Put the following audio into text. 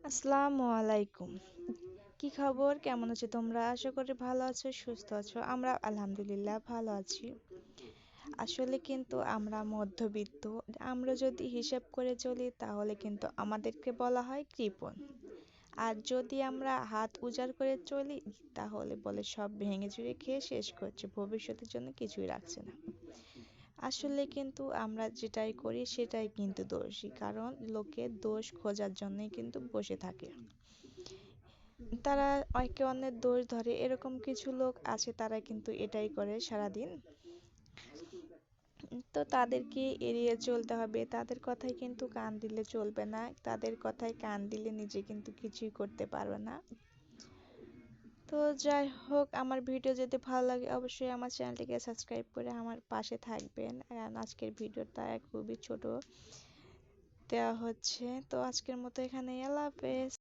আসসালামু আলাইকুম। কি খবর? কেমন আছো তোমরা? আশা করি ভালো আছো, সুস্থ আছো। আমরা আলহামদুলিল্লাহ ভালো আছি। আসলে কিন্তু আমরা মধ্যবিত্ত। আমরা যদি হিসাব করে চলি তাহলে কিন্তু আমাদেরকে বলা হয় কৃপণ। আর যদি আমরা হাত উজাড় করে চলি তাহলে বলে সব ভেঙে চুরে খেয়ে শেষ করছে, ভবিষ্যতের জন্য কিছুই রাখছে না। আসলে কিন্তু আমরা যেটাই করি সেটাই কিন্তু দোষী, কারণ লোকে দোষ খোঁজার জন্যই কিন্তু বসে থাকে। তারা একে অন্যের দোষ ধরে, এরকম কিছু লোক আছে তারা কিন্তু এটাই করে সারাদিন। তো তাদেরকে এড়িয়ে চলতে হবে, তাদের কথায় কিন্তু কান দিলে চলবে না, তাদের কথায় কান দিলে নিজে কিন্তু কিছুই করতে পারবে না। তো যাই হোক, আমার ভিডিও যদি ভালো লাগে অবশ্যই আমার চ্যানেলটিকে সাবস্ক্রাইব করে আমার পাশে থাকবেন। কারণ আজকের ভিডিওটা খুবই ছোট দেওয়া হচ্ছে। তো আজকের মতো এখানেই, আল্লাহ হাফেজ।